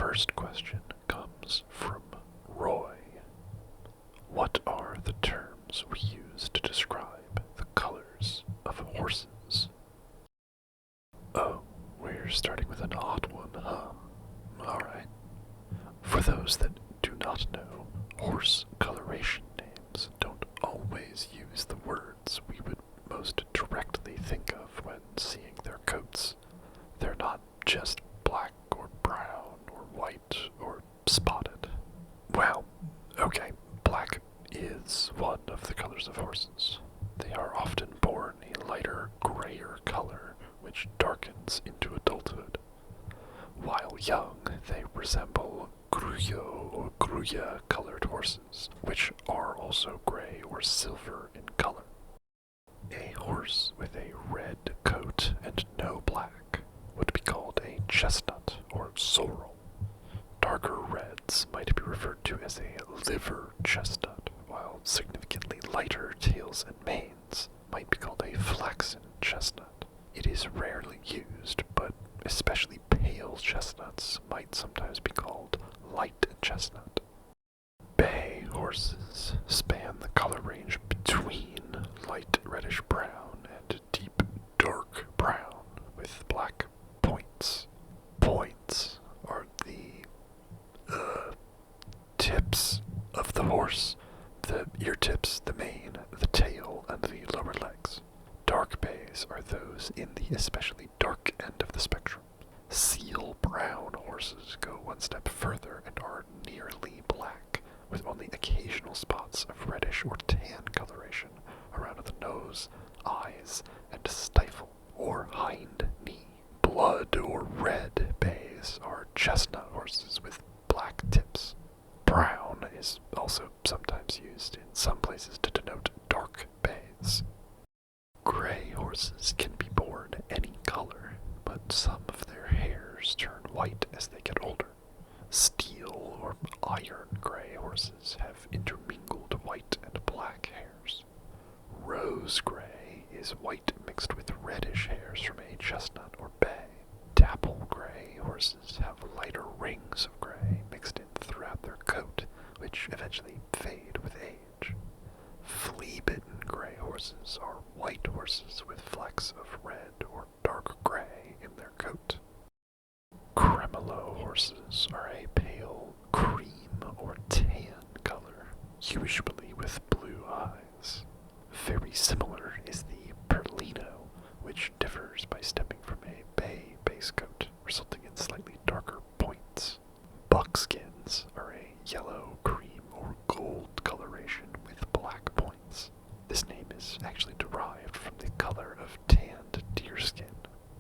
first question comes from Roy. What are the terms we use to describe the colors of horses? Oh, we're starting with an odd one, huh? Alright. For those that do not know, horse coloration names don't always use the words we would most directly think of when seeing their coats. They're not just black or brown or white or spotted. Well, okay, black is one of the colors of horses. They are often born a lighter, grayer color, which darkens into adulthood. While young, they resemble gruyo or gruya colored horses, which are also gray or silver in color. A horse with a red coat and no black would be called a chestnut or sorrel. Darker reds might be referred to as a liver chestnut, while significantly lighter tails and manes might be called a flaxen chestnut. It is rarely used, but especially pale chestnuts might sometimes be called light chestnut. Bay horses span the color range between light reddish brown and deep dark brown with black points. Points are the tips of the horse, the ear tips, the mane, the tail, and the lower legs. Dark bays are those in the especially dark end of the spectrum. Seal brown horses go one step further and are nearly black, with only occasional spots of reddish or tan coloration around the nose, eyes, and stifle or hind knee. Blood or red bays are chestnut horses with black tips. Brown is also sometimes used in some places to denote dark bays. Gray horses can be born any color, but some of their hairs turn white as they get older. Steel or iron gray horses have intermingled white and black hairs. Rose gray is white mixed with reddish hairs from a chestnut or bay. Dapple gray horses have lighter rings of gray mixed in throughout their coat, which eventually fade with age. Flea-bitten gray horses are white horses with flecks of red or dark gray in their coat. Cremello horses are a pale cream or tan color, usually with blue eyes. Very similar is the Perlino, which differs by stemming from a bay base coat, resulting in slightly darker points. Buckskins are a yellow, cream, or gold coloration with black points. This name is actually derived from the color of tanned deerskin.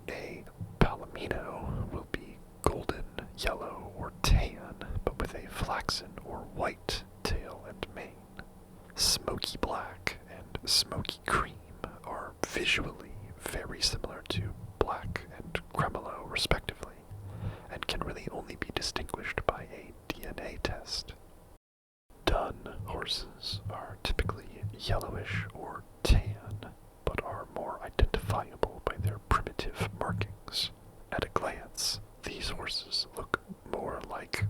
A palomino will be golden, yellow, or tan, but with a flaxen or white tail and mane. Smoky black and smoky cream are visually very similar to black and cremello respectively, and can really only be distinguished by a DNA test. Dun horses are typically yellowish or tan, but are more identifiable by their primitive markings. At a glance, these horses look more like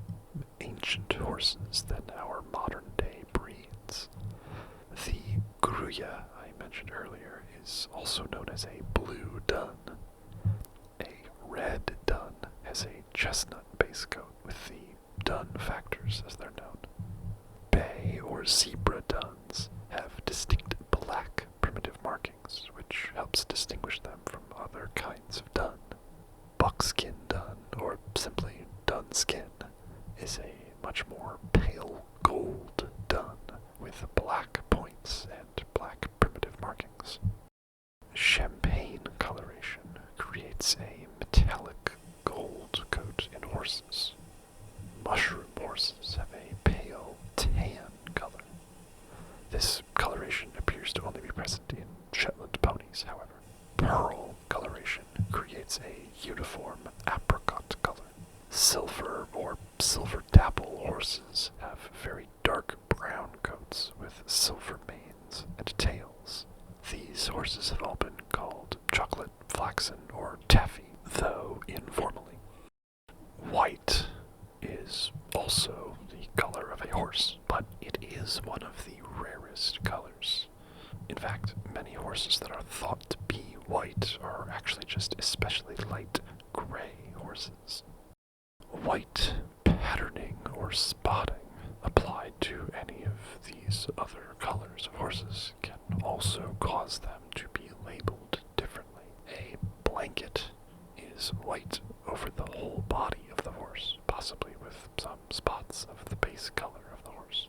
ancient horses than our modern-day breeds. The gruya I mentioned earlier is also known as a blue dun. A red dun has a chestnut base coat with the dun factors as they're known. Bay or zebra duns have distinct black primitive markings, which helps distinguish them from other kinds of dun. Buckskin dun, or simply dun skin, is a much more pale gold dun with black points and black primitive markings. Champagne coloration creates a metallic gold coat in horses. Mushroom horses have a pale tan color. This coloration appears to only be present in Shetland ponies, however. Pearl coloration creates a uniform apricot color. Silver or silver dapple horses have very dark brown coats with silver manes and tails. These horses have all been called chocolate, flaxen, or taffy, though informally. White also the color of a horse, but it is one of the rarest colors. In fact, many horses that are thought to be white are actually just especially light gray horses. White patterning or spotting applied to any of these other colors of horses can also cause them to be labeled differently. A blanket is white over the whole body of the horse, possibly with some spots of the base color of the horse.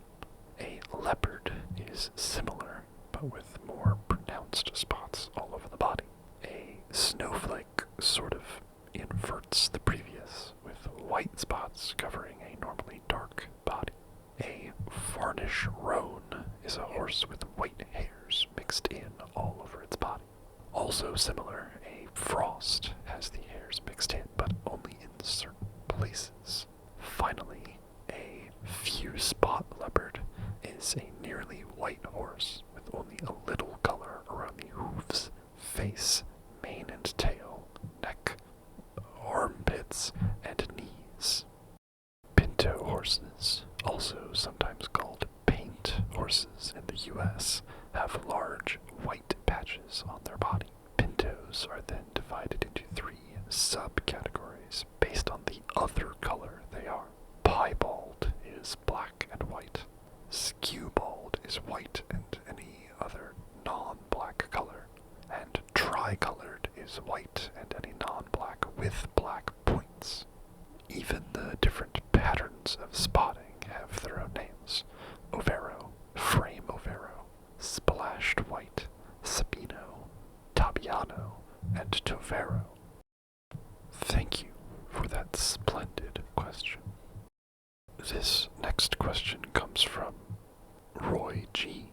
A leopard is similar, but with more pronounced spots all over the body. A snowflake sort of inverts the previous, with white spots covering a normally dark body. A varnish roan is a horse with white hairs mixed in all over its body. Also similar, a frost has the hairs mixed in, but only in certain places. Finally, a few spot leopard is a nearly white horse with only a little color around the hooves, face, mane and tail, neck, armpits, and knees. Pinto horses, also sometimes called paint horses in the US, have large white patches on their body. Pintos are then divided into 3 subcategories based on the other color they are. Piebald is black and white. Skewbald is white and any other non-black color. And tricolored is white and any non-black with black points. Even the different patterns of spotting have their own names. Overo, frame overo, splashed white, sabino, tabiano, and tovero. Thank you for that splendid question. This next question comes from Roy G.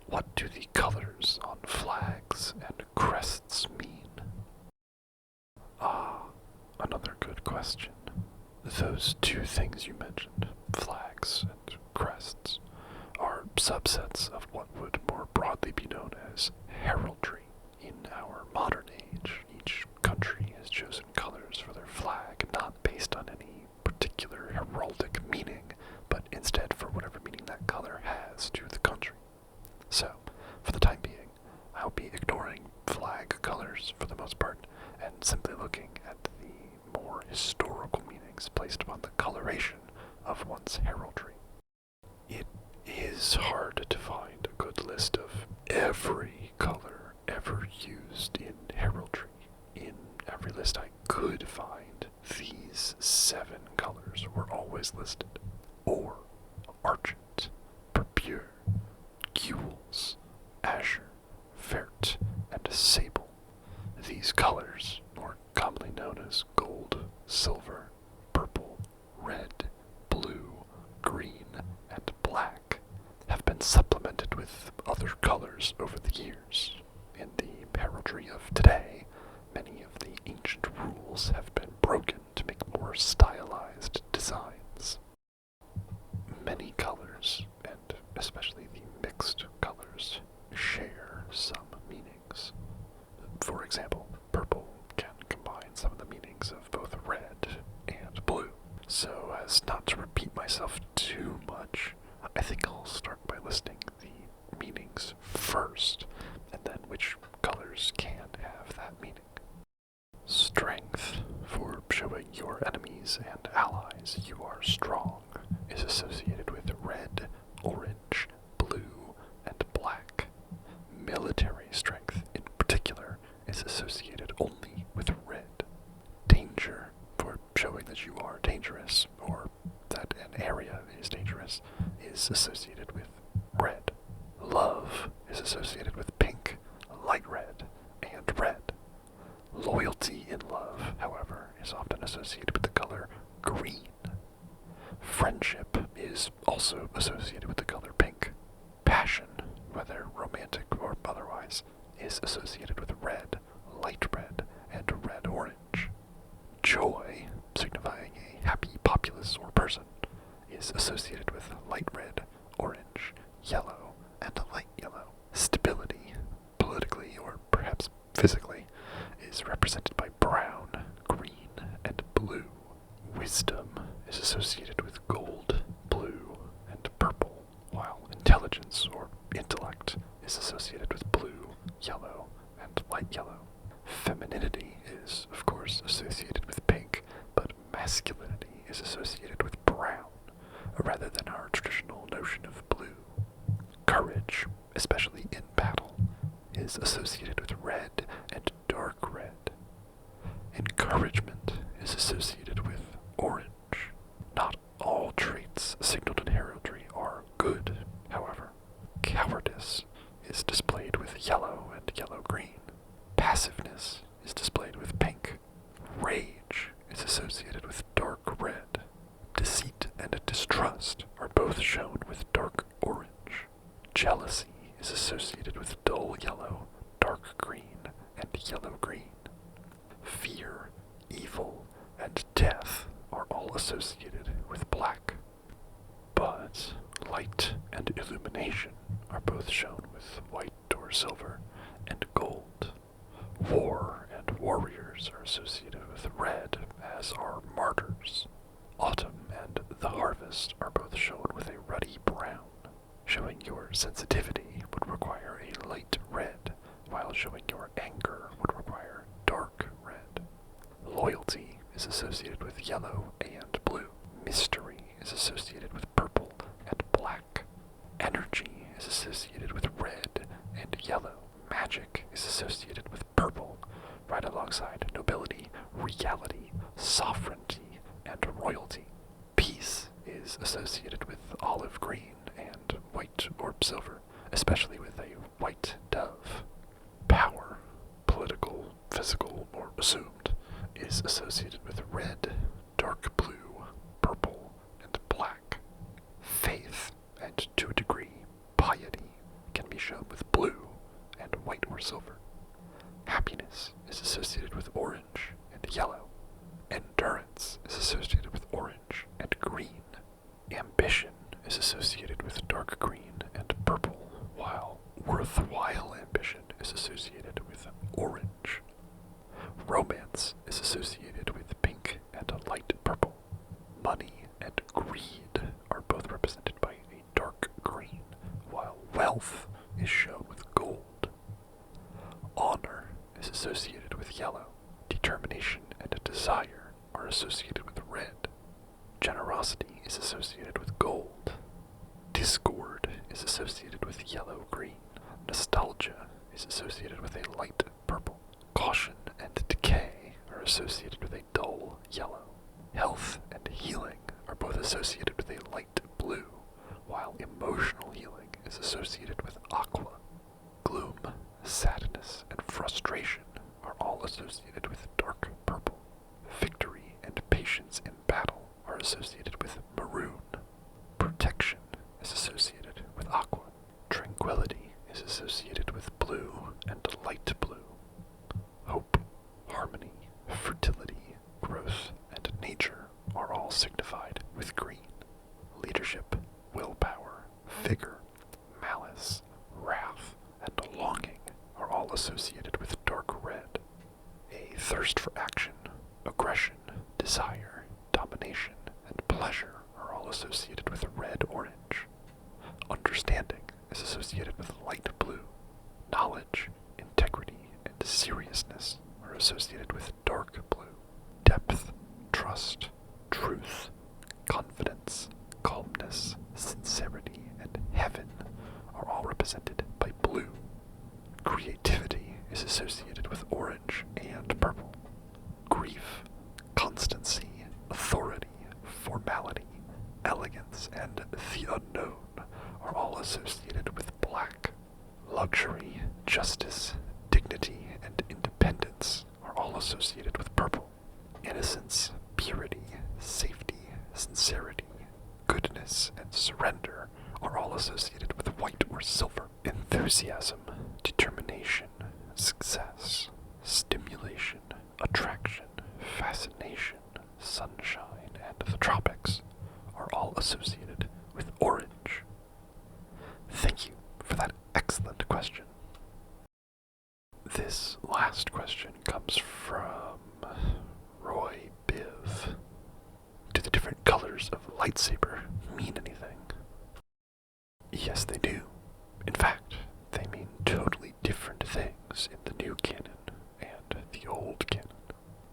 What do the colors on flags and crests mean? Another good question. Those 2 things you mentioned, flags and crests, are subsets of what would more broadly be known as heraldry. In our modern age, each country has chosen colors for their flag, not based on any particular heraldic meaning, but instead for whatever meaning that color has to the country. So, for the time being, I'll be ignoring flag colors for the most part, and simply looking at the more historical meanings placed upon the coloration of one's heraldry. It is hard to find a good list of every color ever used in heraldry. In every list I could find, these 7 colors were always listed. Or, argent, purpure, gules, azure, vert, and sable. These colors, more commonly known as gold, silver, purple, red, blue, green, and black, have been supplemented with other colors over the years. In the heraldry of today, many of the ancient rules have been broken to make more stylized designs. Many colors, and especially the mixed colors, share some meanings. For example, purple can combine some of the meanings of both red and blue. So as not to repeat myself too much, I think I'll start by listing the meanings first, and then which colors can have that meaning. Strength, for showing your enemies and allies you are strong, is associated with red, orange, blue, and black. Military strength, in particular, is associated only with red. Danger, for showing that you are dangerous, or that an area is dangerous, is associated with red. Love is associated with pink, light red, and red. Loyalty in love, however, is often associated with the color green. Friendship is also associated with the color pink. Passion, whether romantic or otherwise, is associated with red, light red, and red-orange. Joy, signifying a happy populace or person, is associated with light red, orange, yellow, and light yellow. Stability, politically or perhaps physically, is represented by brown, green, and blue. Wisdom is associated with is associated with blue, yellow, and light yellow. Femininity is, of course, associated with pink, but masculinity is associated with brown, rather than our traditional notion of blue. Courage, especially in battle, is associated with red and dark red. Encouragement is associated with orange. Not all traits signaled in heraldry are good, however. Cowardice is displayed with yellow and yellow-green. Passiveness is displayed with pink. Rage is associated with dark red. Deceit and distrust are both shown with dark orange. Jealousy is associated with dull yellow, dark green, and yellow-green. Fear, evil, and death are all associated with black. But light and illumination are both shown with white or silver and gold. War and warriors are associated with red, as are martyrs. Autumn and the harvest are both shown with a ruddy brown. Showing your sensitivity would require a light red, while showing your anger would require dark red. Loyalty is associated with yellow and blue. Mystery is associated with purple and black. Energy is associated with red and yellow. Magic is associated with purple, right alongside nobility, reality, sovereignty, and royalty. Peace is associated with olive green and white or silver, especially with a white dove. Power, political, physical, or assumed, is associated with red, dark blue, purple, and black. Faith, and to a degree, piety, can be shown with blue and white or silver. Happiness is associated with orange and yellow. Endurance is associated with orange and green. Ambition is associated with dark green and purple, while worthwhile ambition is associated with orange. Romance is associated with pink and light purple. Money and greed are both represented by a dark green, while wealth is shown with gold. Honor is associated with yellow. Determination and desire are associated with red. Generosity is associated with gold. Discord is associated with yellow-green. Nostalgia is associated with a light purple. Caution and decay are associated with a dull yellow. Health and healing are both associated with a light blue, while emotional healing is associated with aqua. Gloom, sadness, and frustration are all associated with dark purple. Victory and patience in battle are associated with maroon. Protection is associated with aqua. Tranquility is associated with blue and light blue. Hope, harmony, fertility, growth, and nature are all signified with green. Leadership, willpower, vigor, malice, wrath, and longing are all associated with dark red. A thirst for action, aggression, desire, domination, and pleasure are all associated with red-orange. Understanding is associated with light blue. Knowledge, integrity, and seriousness are associated with dark blue. Depth, trust, truth, confidence, calmness, sincerity, and heaven are all represented by blue. Creativity is associated with orange and purple. Grief, constancy, authority, formality, elegance, and the unknown are all associated with black. Luxury, justice, dignity, and independence are all associated with purple. Innocence, purity, safety, sincerity, goodness, and surrender are all associated with white or silver. Enthusiasm, determination, success, stimulation, attraction, fascination, sunshine, and the tropics are all associated with orange. Thank you for that excellent question. This last question comes from Roy Biv. Do the different colors of lightsaber mean anything? Yes, they do. In fact, they mean totally different things in the new canon and the old canon.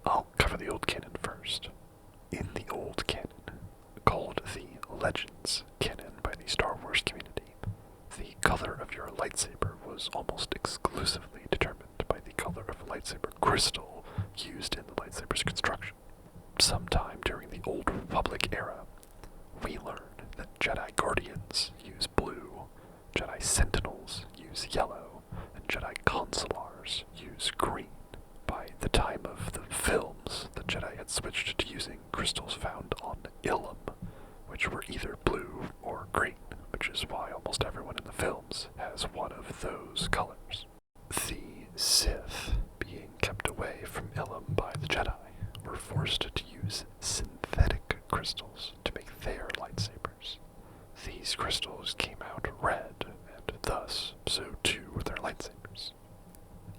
I'll cover the old canon first. In the old canon, called the Legends canon by the Star Wars community, the color of your lightsaber was almost exclusively determined by the color of lightsaber crystal used in the lightsaber's construction. Sometime during the Old Republic era, we learned that Jedi Guardians use blue, Jedi Sentinels use yellow, and Jedi Consulars use green. By the time of the films, the Jedi had switched to using crystals found on Ilum, which were either blue or green, which is why almost everyone in the films has one of those colors. The Sith, being kept away from Ilum by the Jedi, were forced to use synthetic crystals to make their lightsabers. These crystals came out red, and thus, so too were their lightsabers.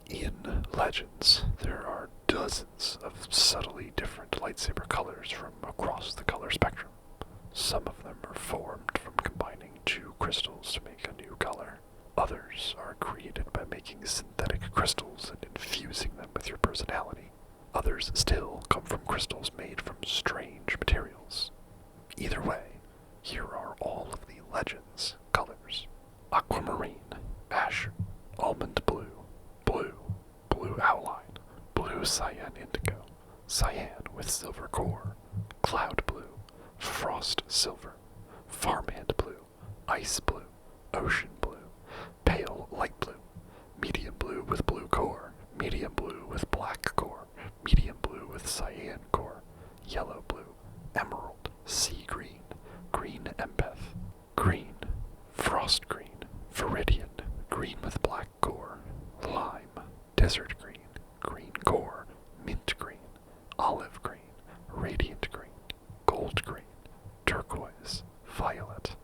In Legends, there are dozens of subtly different lightsaber colors from across the color spectrum. Some of them are formed from combining two crystals to make a new color. Others are created by making synthetic crystals and infusing them with your personality. Others still come from crystals made from strange materials. Either way, here are all of the Legends colors. Aquamarine, ash, almond blue, blue outline, blue cyan indigo, cyan with silver core, cloud blue, frost silver, farmhand blue, ice blue, ocean blue, pale light blue, medium blue with blue core, medium blue with black core, medium blue with cyan core, yellow blue, emerald, sea green, green empath, green, frost green, viridian, green with black core, lime, desert green, green core, mint green, olive green, radiant green, gold green, turquoise, violet,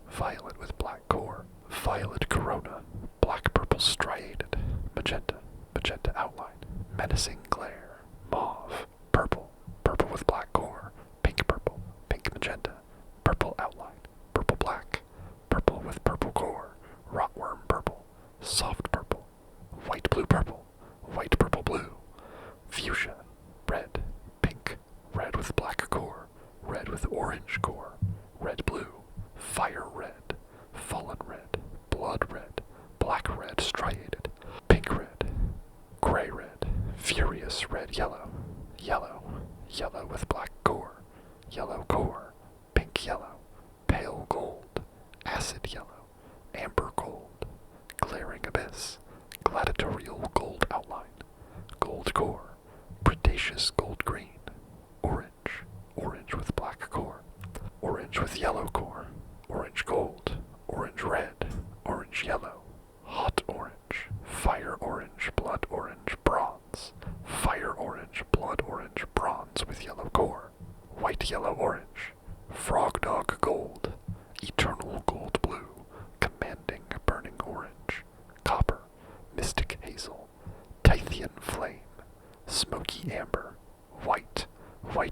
violet with black core, violet corona, black purple striated, magenta, magenta outline, menacing glare, mauve, purple, purple with black core, pink magenta, purple outline, purple black, purple with purple core, rotworm purple, soft purple, white purple blue, fuchsia, red, pink, red with black core, red with orange core, red blue, fire red, fallen red, blood red, black red striated, pink red, gray red, furious red yellow, yellow with black core, pink yellow, pale gold, acid yellow, amber gold, glaring abyss, gladiatorial gold outline, gold core, predaceous gold green, orange with black core, orange with yellow core, orange gold, orange red, orange yellow, hot orange, fire orange, blood orange, bronze, fire orange, blood orange, bronze with yellow core, white yellow orange, frog dog gold, eternal gold blue, commanding burning orange, copper, mystic hazel, Tythian flame, smoky amber, white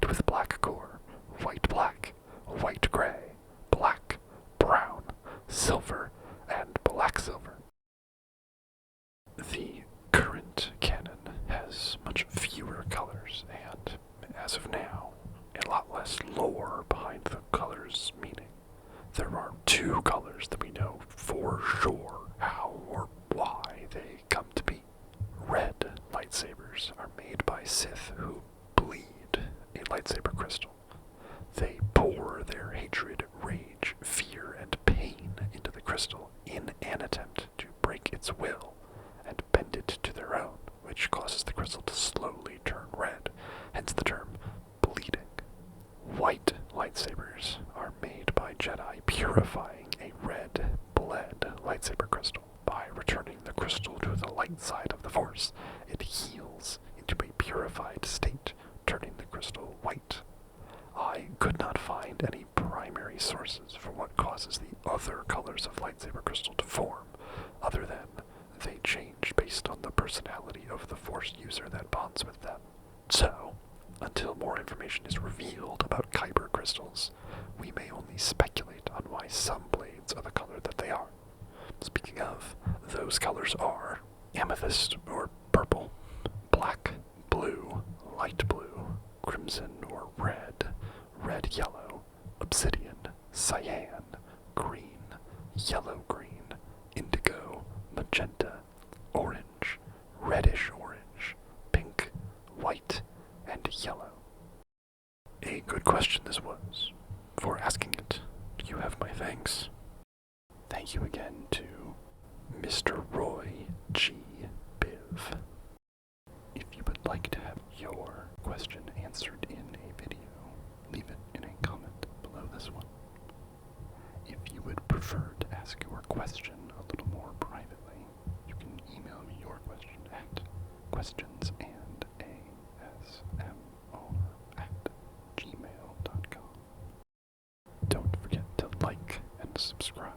with black core, white black, white gray, black, brown, silver, and black silver. The current canon has much fewer colors and, as of now, a lot less lore behind the colors' meaning. There are two colors that we know for sure how or why they come to be. Red lightsabers are made by Sith who bleed a lightsaber crystal. They pour their hatred, rage, fear, and pain into the crystal in an attempt to break its will and bend it to their own, which causes the crystal to slowly turn red, hence the term bleeding. White lightsabers are made by Jedi purifying a red bled lightsaber crystal. By returning the crystal to the light side of the Force, it heals into a purified state, turning the crystal white. I could not find any primary sources for what causes the other colors of lightsaber crystal to form, other than they change based on the personality of the Force user that bonds with them. So, until more information is revealed about kyber crystals, we may only speculate on why some blades are the color that they are. Speaking of, those colors are amethyst or purple, black, blue, light blue, crimson or red, red yellow, obsidian, cyan, green, yellow green, indigo, magenta, orange, reddish orange, pink, white, and yellow. A good question this was. For asking it, you have my thanks. Thank you again to Mr. Roy G. Biv. If you would like to have your question answered in a video, leave it in a comment below this one. If you would prefer to ask your question a little more privately, you can email me your question at questionsandasmr@gmail.com. Don't forget to like and subscribe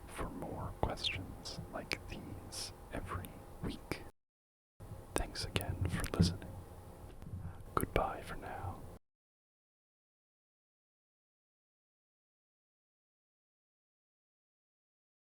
for more questions like these every week. Thanks again for listening. Goodbye for now.